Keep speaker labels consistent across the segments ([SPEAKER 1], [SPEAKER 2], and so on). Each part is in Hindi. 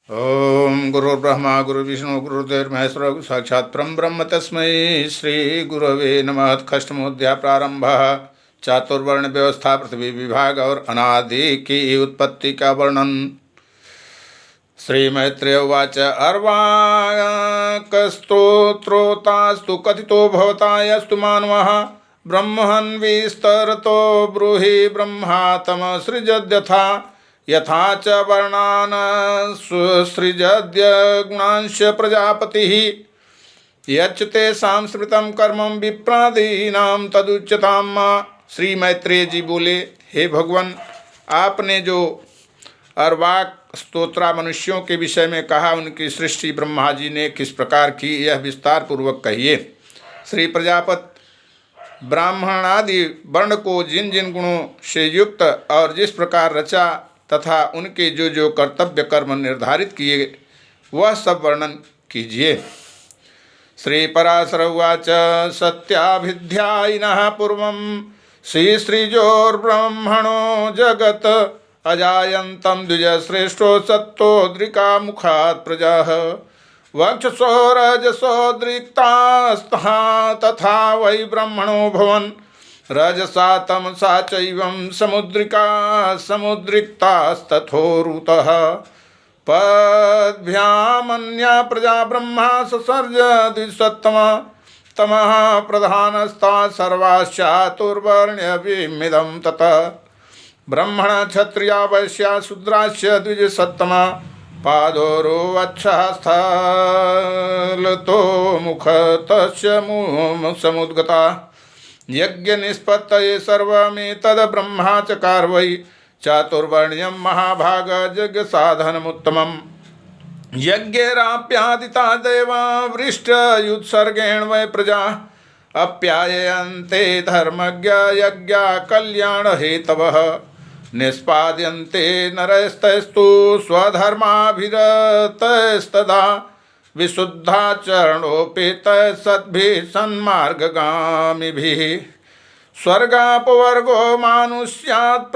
[SPEAKER 1] ओम गुरुर्ब्रह्मा गुरुर्विष्णु गुरुर्देवमहेश्वर साक्षात् परं ब्रह्म तस्मै श्री गुरवे नमः। खष्टमोऽध्याय प्रारंभः। चातुर्वर्ण व्यवस्था, पृथ्वी विभाग और अनादि की उत्पत्ति का वर्णन। श्री मैत्रेय उवाच अर्वाकस्तोत्रोतास्तु कथितो भवता यस्तु मानवः ब्रह्मन् विस्तरतो ब्रूहि ब्रह्मातमसृजद्यथा यथा च वर्णान् सुसृजद्य गुणांश प्रजापतिः यच्च तेषां स्मृतं कर्मं विप्रादीनां तदुच्यताम्। श्री मैत्रेय जी बोले, हे भगवान, आपने जो अर्वाक स्तोत्रा मनुष्यों के विषय में कहा, उनकी सृष्टि ब्रह्मा जी ने किस प्रकार की, यह विस्तार पूर्वक कहिए। श्री प्रजापत ब्राह्मणादि वर्ण को जिन जिन गुणों से युक्त और जिस प्रकार रचा तथा उनके जो जो कर्तव्य कर्म निर्धारित किए, वह सब वर्णन कीजिए। श्री पराशर उवाच सत्याभिध्यायिनः पूर्वं श्रीसृजोर्ब्रह्मणो जगत् अजायन्तं द्विजश्रेष्ठो सत्तोद्रिका मुखात् प्रजाः वक्षसो रजसोद्रिक्तास्तः तथा वै ब्रह्मणो भवन् रजसा तमसा चैवं समुद्रिका समुद्रिक्तास्तथोरुतः पद्भ्यामन्या प्रजा ब्रह्मा ससर्ज द्विसत्तमा तमः प्रधानस्ता सर्वाश्चातुर्वर्ण्यविमिदं ततः ब्रह्मण क्षत्रिया वैश्या शूद्राश्च द्विजसत्तमा पादोरोवक्षः स्थलतो मुखतस्य समुद्गता यज्ञ निष्पत्तये सर्वमेतद् ब्रह्मा चकार वै चातुर्वर्ण्यं महाभाग यज्ञ साधनमुत्तमम् यज्ञेराप्यादिता देवा वृष्टयुत्सर्गेण वै प्रजा अप्यायन्ते धर्मज्ञ यज्ञा कल्याण हेतवः निष्पाद्यन्ते नरस्तस्तु स्वधर्माभिरतस्तदा विशुद्धाचरणोपेत सद्भिः सन्मार्गगामिभिः स्वर्गापवर्गो मानुष्यात्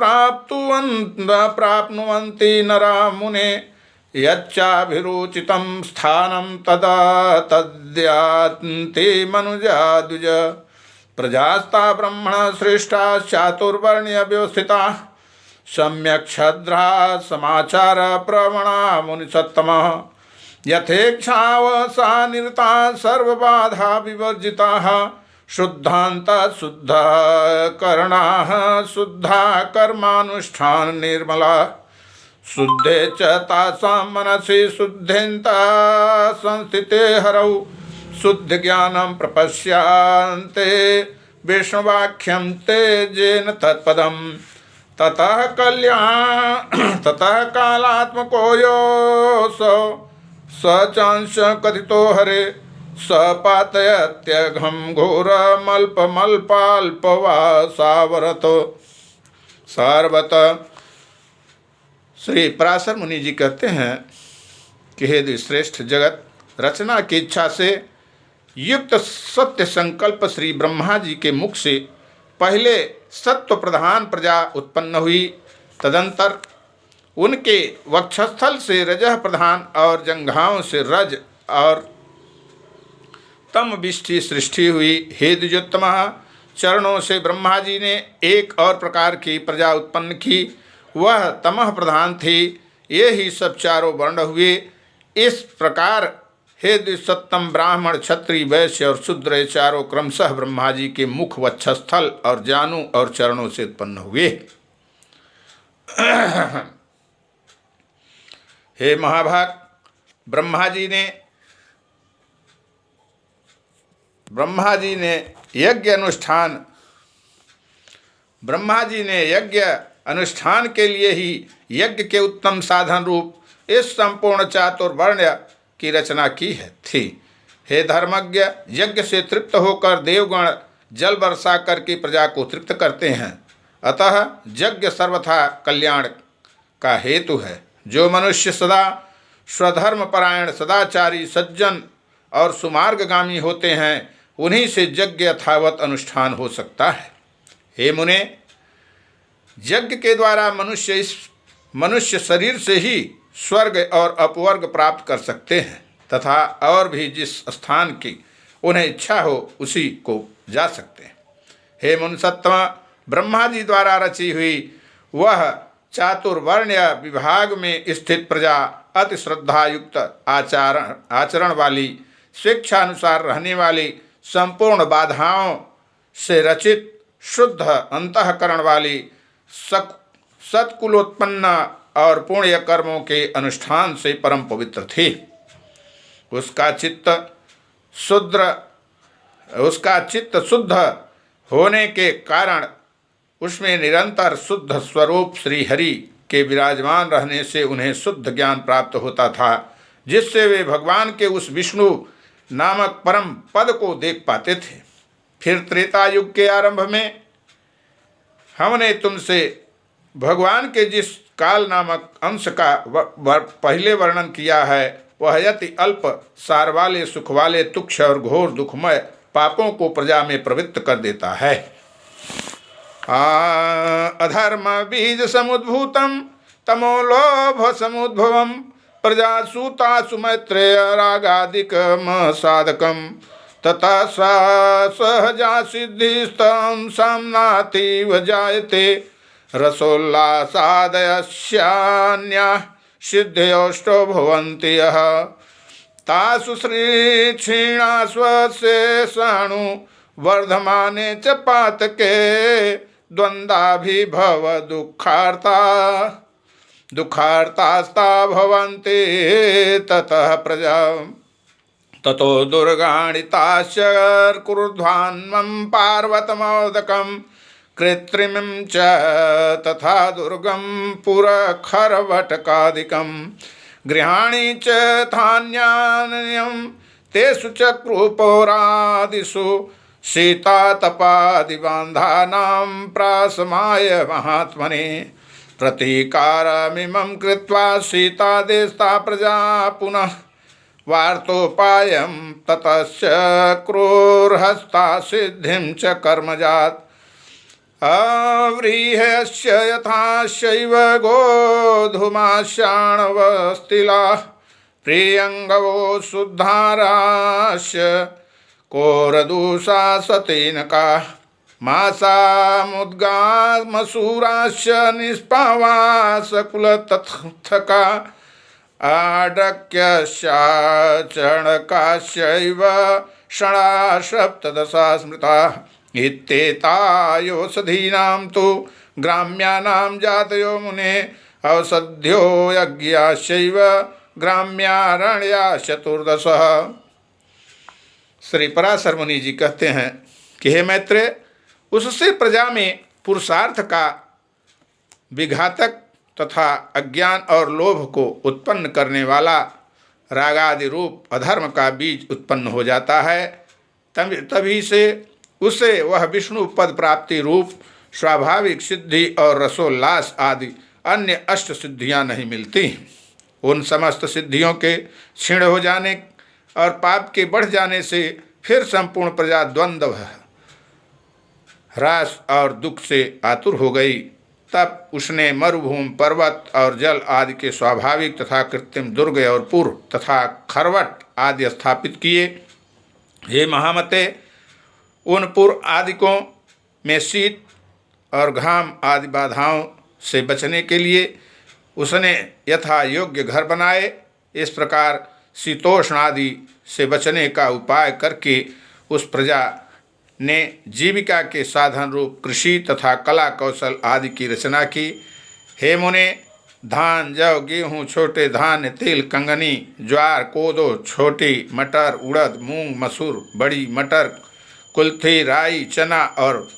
[SPEAKER 1] प्राप्नुवन्ति नरा मुने यच्चाभिरुचितं स्थानं तदा तद्यान्ति मनुजा द्विज प्रजास्ता ब्रह्मण श्रेष्ठा चातुर्वर्ण्यव्यवस्थिताः सम्यक् क्षद्रा समाचार प्रवणा मुनिसत्तमः यथेक्षावसा निरता सर्वबाधा विवर्जिताः शुद्धान्ता शुद्धा करणाः शुद्धा कर्मानुष्ठान निर्मला शुद्धे च तासां मनसि शुद्धेन्ता संस्थिते हरौ शुद्ध ज्ञानं प्रपश्यन्ते विष्णुवाक्यं तेजेन तत्पदम् ततः कालात्मको योऽसौ सचांश कथितो हरे सपातयत्यघं घोरमल्पमल्पाल्पवासावरत सारवत। श्री पराशर मुनि जी कहते हैं कि हे श्रेष्ठ, जगत रचना की इच्छा से युक्त सत्य संकल्प श्री ब्रह्मा जी के मुख से पहले सत्व प्रधान प्रजा उत्पन्न हुई। तदंतर उनके वक्षस्थल से रजह प्रधान और जंघाओं से रज और तम विष्टि सृष्टि हुई। हे द्विजोत्तमः, चरणों से ब्रह्मा जी ने एक और प्रकार की प्रजा उत्पन्न की, वह तमह प्रधान थी। ये ही सब चारों वर्ण हुए। इस प्रकार हे द्विसत्तम ब्राह्मण क्षत्रिय वैश्य और शूद्र, ये चारों क्रमशः ब्रह्मा जी के मुख वक्षस्थल और जानू और चरणों से उत्पन्न हुए। हे महाभाग, ब्रह्मा जी ने यज्ञ अनुष्ठान के लिए ही यज्ञ के उत्तम साधन रूप इस संपूर्ण चातुर्वर्ण की रचना की थी। हे धर्मज्ञ, यज्ञ से तृप्त होकर देवगण जल वर्षा करके प्रजा को तृप्त करते हैं। अतः यज्ञ सर्वथा कल्याण का हेतु है। जो मनुष्य सदा स्वधर्म परायण, सदाचारी, सज्जन और सुमार्गगामी होते हैं, उन्हीं से यज्ञ यथावत अनुष्ठान हो सकता है। हे मुने, यज्ञ के द्वारा मनुष्य इस मनुष्य शरीर से ही स्वर्ग और अपवर्ग प्राप्त कर सकते हैं तथा और भी जिस स्थान की उन्हें इच्छा हो उसी को जा सकते हैं। हे मुनिसत्तम, ब्रह्मा जी द्वारा रची हुई वह चातुर्वर्ण्य विभाग में स्थित प्रजा अति श्रद्धायुक्त आचरण वाली, स्वेच्छानुसार रहने वाली, संपूर्ण बाधाओं से रचित, शुद्ध अंतःकरण वाली, सत्कुलोत्पन्न और पुण्य कर्मों के अनुष्ठान से परम पवित्र थी। उसका चित्त शुद्ध होने के कारण उसमें निरंतर शुद्ध स्वरूप श्री हरि के विराजमान रहने से उन्हें शुद्ध ज्ञान प्राप्त होता था, जिससे वे भगवान के उस विष्णु नामक परम पद को देख पाते थे। फिर त्रेता युग के आरंभ में हमने तुमसे भगवान के जिस काल नामक अंश का पहले वर्णन किया है, वह अति अल्प सार वाले, सुख वाले, तुच्छ और घोर दुखमय पापों को प्रजा में प्रवृत्त कर देता है। अधर्म बीज समुद्भूतम तमोलोभ समुद्भवम प्रजासूता सुमैत्रेय रागादिक साधकम तथा सहजा सिद्धिस्तम सामनातीव जायते रसोल्लासादयस्यान्याः सिद्धयोष्टो भवन्ति यः तासु श्रीक्षीणा स्वस्य साणु वर्धमाने च पातके द्वन्द्वाभिभव दुःखार्तास्ता भवन्ति ततः प्रजा ततो दुर्गाणिताश्च कुरुध्वान्वं पार्वतमोदकं कृत्रिमं च तथा दुर्गं पुरखरवटकादिकं गृहाणि च धान्यान्यं तेषु चक्रुपौरादिषु शीतातपादिबान्धानां प्रासमाय महात्मने प्रतीकारमिमं कृत्वा सीतादेस्ता प्रजा पुनः वार्तोपायं ततश्च क्रूरहस्ता सिद्धिं च कर्मजात् अव्रीहस्य यथाशैव गोधूमाशाणवस्तिलाः प्रियङ्गवो शुद्धाराश्च कोरदूषा सतेनकाः मासामुद्गामसूराश्च निष्पावासकुलतथका आडक्यश्चाचणकाश्चैव षणा सप्तदशा स्मृताः इत्येतायोषधीनां तु ग्राम्यानां जातयो मुने औषध्यो यज्ञाश्चैव ग्राम्यारण्या चतुर्दशः। श्री पराशर मुनि जी कहते हैं कि हे मैत्रेय, उससे प्रजा में पुरुषार्थ का विघातक तथा अज्ञान और लोभ को उत्पन्न करने वाला रागादि रूप अधर्म का बीज उत्पन्न हो जाता है। तभी से उसे वह विष्णु पद प्राप्ति रूप स्वाभाविक सिद्धि और रसोल्लास आदि अन्य अष्ट सिद्धियां नहीं मिलती। उन समस्त सिद्धियों के क्षीण हो जाने और पाप के बढ़ जाने से फिर संपूर्ण प्रजा द्वंद्व, ह्रास और दुख से आतुर हो गई। तब उसने मरुभूमि, पर्वत और जल आदि के स्वाभाविक तथा कृत्रिम दुर्ग और पुर तथा खरवट आदि स्थापित किए। हे महामते, उन पुर आदिकों में शीत और घाम आदि बाधाओं से बचने के लिए उसने यथा योग्य घर बनाए। इस प्रकार शीतोष्ण आदि से बचने का उपाय करके उस प्रजा ने जीविका के साधन रूप कृषि तथा कला कौशल आदि की रचना की। हे मुने, धान, जौ, गेहूँ, छोटे धान्य, तिल, कंगनी, ज्वार, कोदो, छोटी मटर, उड़द, मूंग, मसूर, बड़ी मटर, कुल्थी, राई, चना और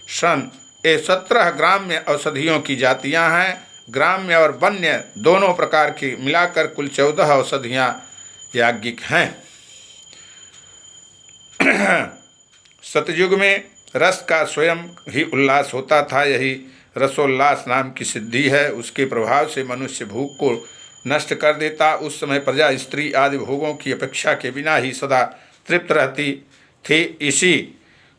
[SPEAKER 1] शन, ये 17 ग्राम्य औषधियों की जातियां हैं। ग्राम्य और वन्य दोनों प्रकार की मिलाकर कुल 14 औषधियां याज्ञिक हैं। सतयुग में रस का स्वयं ही उल्लास होता था। यही रसोल्लास नाम की सिद्धि है। उसके प्रभाव से मनुष्य भूख को नष्ट कर देता। उस समय प्रजा स्त्री आदि भोगों की अपेक्षा के बिना ही सदा तृप्त रहती थी। इसी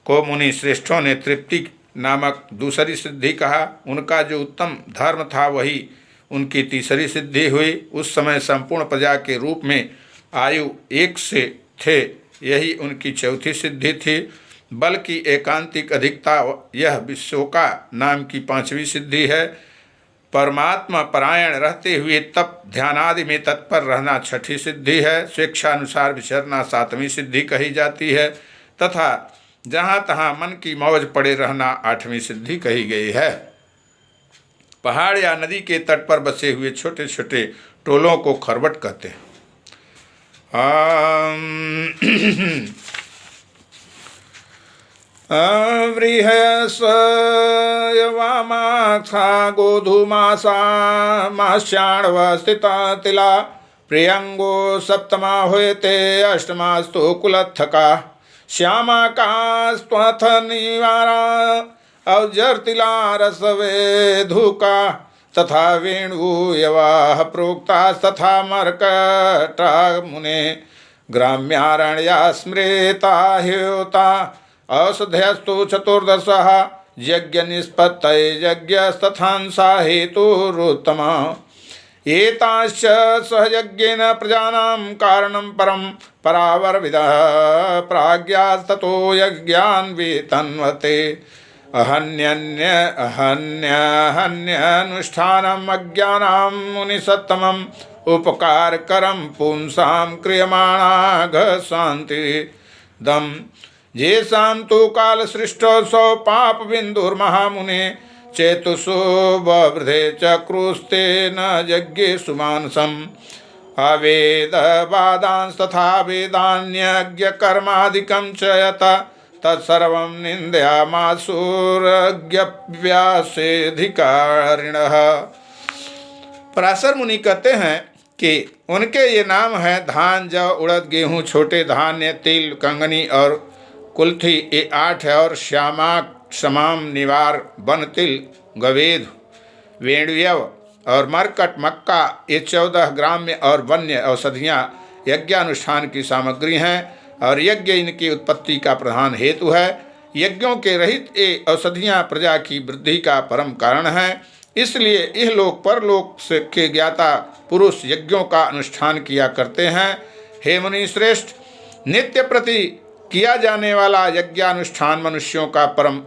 [SPEAKER 1] को मुनि श्रेष्ठों ने तृप्ति नामक दूसरी सिद्धि कहा। उनका जो उत्तम धर्म था वही उनकी तीसरी सिद्धि हुई। उस समय संपूर्ण प्रजा के रूप में आयु 1 से थे, यही उनकी चौथी सिद्धि थी। बल की एकांतिक अधिकता यह विश्वका नाम की 5वीं सिद्धि है। परमात्मा परायण रहते हुए तप ध्यानादि में तत्पर रहना 6ठी सिद्धि है। स्वेच्छानुसार विचरना 7वीं सिद्धि कही जाती है तथा जहाँ तहाँ मन की मौज पड़े रहना 8वीं सिद्धि कही गई है। पहाड़ या नदी के तट पर बसे हुए छोटे छोटे टोलों को खरवट कहते हैं। वृहस्वयवामाक्षा गोधूमासा माश्चाण्डवस्थिता तिला प्रियंगो सप्तमा हुयते अष्टमास्तु कुलत्थका श्यामा का स्वथ निवारा अवजर्तिला रसवेधुका तथा वेणुयवाह प्रोक्ता तथा मर्कटा मुने ग्राम्यारण्या स्मृता ह्योता औषधयस्तु 14 यज्ञ निष्पत्तये यज्ञस्तथांसा हेतुरुत्तमा एताश्च सहयज्ञेन प्रजानां कारणं परं परावरविदः प्राज्ञास्ततो यज्ञान्वितन्वते अहन्यनुष्ठानम् अज्ञानां मुनिसत्तमम् उपकारकरं पुंसां क्रियमाणाघ शान्तिदम् येषां तु कालसृष्टौ सौ पापबिन्दुर्महामुने चेतुषु ववृधे चक्रुस्ते न यज्ञेषु मानसम् अवेदवादांस्तथा वेदान्यज्ञकर्मादिकं च यत तत्सर्वं निंदयामासुरज्ञव्यासेधिकारिणः। पराशर मुनि कहते हैं कि उनके ये नाम हैं धान, जौ, उड़द, गेहूँ, छोटे धान्य, तिल, कंगनी और कुल्थी, ये 8 है। और श्यामाक, समाम, निवार, वन तिल, गवेद, वेणुयव और मरकट, मक्का, ये 14 ग्राम्य और वन्य औषधियाँ यज्ञानुष्ठान की सामग्री हैं और यज्ञ इनकी उत्पत्ति का प्रधान हेतु है। यज्ञों के रहित ये औषधियाँ प्रजा की वृद्धि का परम कारण है। इसलिए इह लोक परलोक से के ज्ञाता पुरुष यज्ञों का अनुष्ठान किया करते हैं। हे मुनि श्रेष्ठ, नित्य प्रति किया जाने वाला यज्ञानुष्ठान मनुष्यों का परम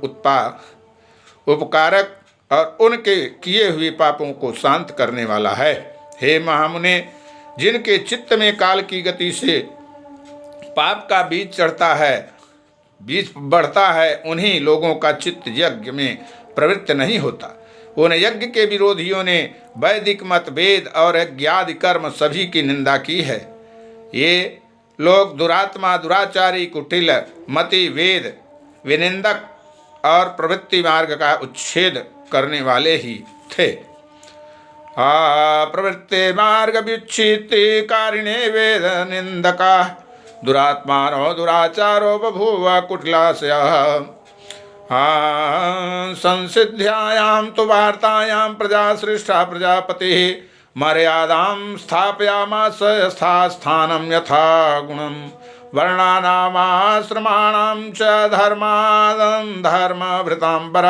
[SPEAKER 1] उपकारक और उनके किए हुए पापों को शांत करने वाला है। हे महामुने, जिनके चित्त में काल की गति से पाप का बीज चढ़ता है, बीज बढ़ता है, उन्हीं लोगों का चित्त यज्ञ में प्रवृत्त नहीं होता। उन यज्ञ के विरोधियों ने वैदिक मत, वेद और यज्ञादि कर्म सभी की निंदा की है। ये लोग दुरात्मा, दुराचारी, कुटिल, मति, वेद विनिंदक और प्रवृत्ति मार्ग का उच्छेद करने वाले ही थे। प्रवृत्ति मार्ग विच्छित्ति कारिणे वेद निंदका दुरात्मानो दुराचारो बभूव कुटिलाशयः। संसिद्ध्यायां तु वार्तायां प्रजा सृष्टा प्रजापतिः मर्यादां स्थापयामास स्थानं यथा गुणं वर्णानामाश्रमाणां च धर्मभृतांबर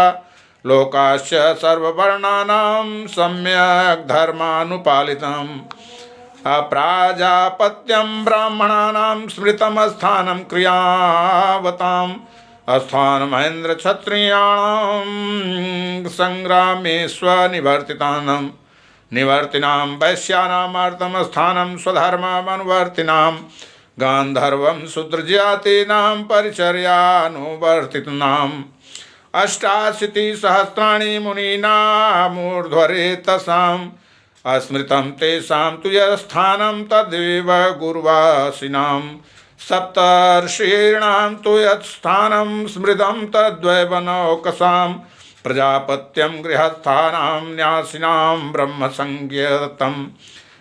[SPEAKER 1] लोकाश्च सर्ववर्णानां सम्यक् धर्मानुपालितम् अप्राजापत्यं ब्राह्मणानां स्मृतमस्थानं क्रियावताम् अस्थानमहेन्द्र क्षत्रियाणां संग्रामे स्वनिवर्तितानां निवर्तिनां वैश्यानामर्थं स्थानं स्वधर्ममनुवर्तिनां गान्धर्वं शूद्रजातीनां परिचर्यानुवर्तितानाम् 88 सहस्राणि मुनीनामूर्ध्वरेतसाम् अस्मृतं तेषां तु यत्स्थानं तदेव गुरुवासिनां सप्तर्षीणां तु यत्स्थानं स्मृतं तद्वैवनौकसां प्रजापत्यं गृहस्थानां न्यासिनां ब्रह्मसंज्ञतं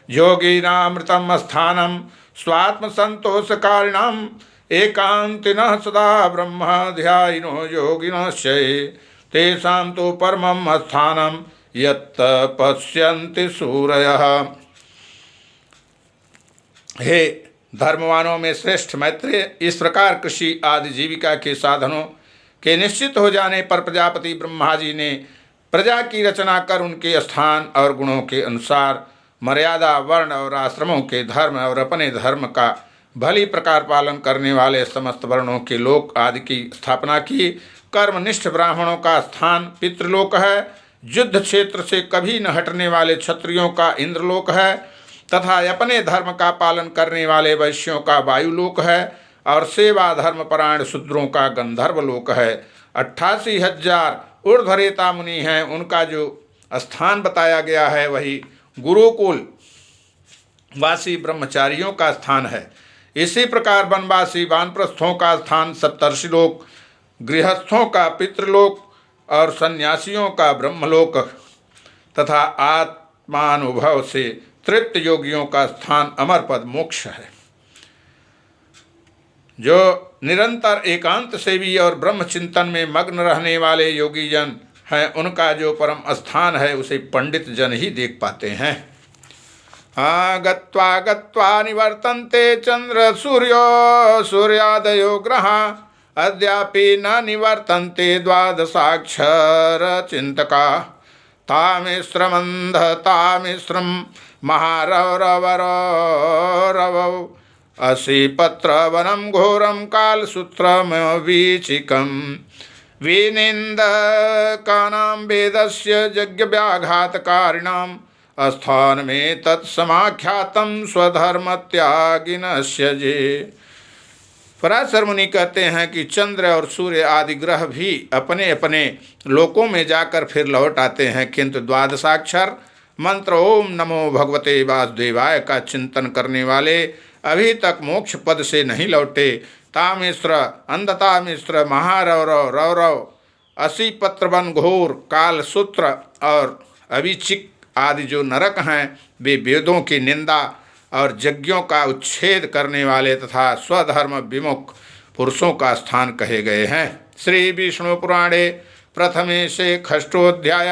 [SPEAKER 1] योगिनामृतं स्थानं स्वात्मसन्तोषकारिणाम् एकान्तिनः सदा ब्रह्मध्यायिनो योगिनश्चये तेषां तु परमं स्थानं यत् पश्यन्ति सूरयः। हे धर्मवानों में श्रेष्ठ मैत्रेय, इस प्रकार कृषि आदि जीविका के साधनों के निश्चित हो जाने पर प्रजापति ब्रह्मा जी ने प्रजा की रचना कर उनके स्थान और गुणों के अनुसार मर्यादा, वर्ण और आश्रमों के धर्म और अपने धर्म का भली प्रकार पालन करने वाले समस्त वर्णों के लोक आदि की स्थापना की। कर्मनिष्ठ ब्राह्मणों का स्थान पितृलोक है। युद्ध क्षेत्र से कभी न हटने वाले क्षत्रियों का इंद्रलोक है तथा अपने धर्म का पालन करने वाले वैश्यों का वायुलोक है और सेवा धर्म परायण शूद्रों का गंधर्व लोक है। 88,000 ऊर्ध्वरेता मुनि हैं, उनका जो स्थान बताया गया है वही गुरुकुल वासी ब्रह्मचारियों का स्थान है। इसी प्रकार वनवासी वानप्रस्थों का स्थान सप्तर्षिलोक, गृहस्थों का पितृलोक और सन्यासियों का ब्रह्मलोक तथा आत्मानुभव से तृप्त योगियों का स्थान अमरपद मोक्ष है। जो निरंतर एकांत सेवी और ब्रह्म चिंतन में मग्न रहने वाले योगी जन हैं, उनका जो परम स्थान है उसे पंडित जन ही देख पाते हैं। गत्वा गत्वा निवर्तन्ते चंद्र सूर्यो सूर्यादयो ग्रहा अद्यापि न निवर्तन्ते द्वादशाक्षर चिंतका तामिश्रमंध तामिश्रम महारवरवरवौ असि पत्रवनं घोरं कालसूत्रमवीचिकं विनिन्दकानां वेदस्य यज्ञव्याघातकारिणां अस्थान में तत्समाख्यातं स्वधर्मत्यागिनस्य जे। पराशर मुनि कहते हैं कि चंद्र और सूर्य आदि ग्रह भी अपने अपने लोकों में जाकर फिर लौट आते हैं, किंतु द्वादशाक्षर मंत्र ओम नमो भगवते वासुदेवाय का चिंतन करने वाले अभी तक मोक्ष पद से नहीं लौटे। तामिश्र, अंधतामिश्र, महारौरव, रौरव, असी पत्रवन, घोर, कालसूत्र और अविचिक आदि जो नरक हैं, वे वेदों की निंदा और यज्ञों का उच्छेद करने वाले तथा स्वधर्म विमुख पुरुषों का स्थान कहे गए हैं। श्री विष्णु पुराणे प्रथमे से खष्टोध्याय।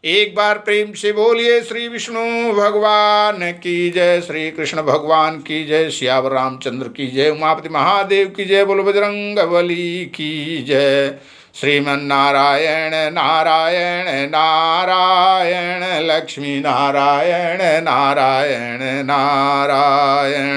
[SPEAKER 1] एक बार प्रेम से बोलिए श्री विष्णु भगवान की जय, श्री कृष्ण भगवान की जय, श्याम रामचंद्र की जय, उमापति महादेव की जय, बोलो बजरंग बली की जय। श्रीमन्नारायण नारायण नारायण, लक्ष्मी नारायण नारायण नारायण।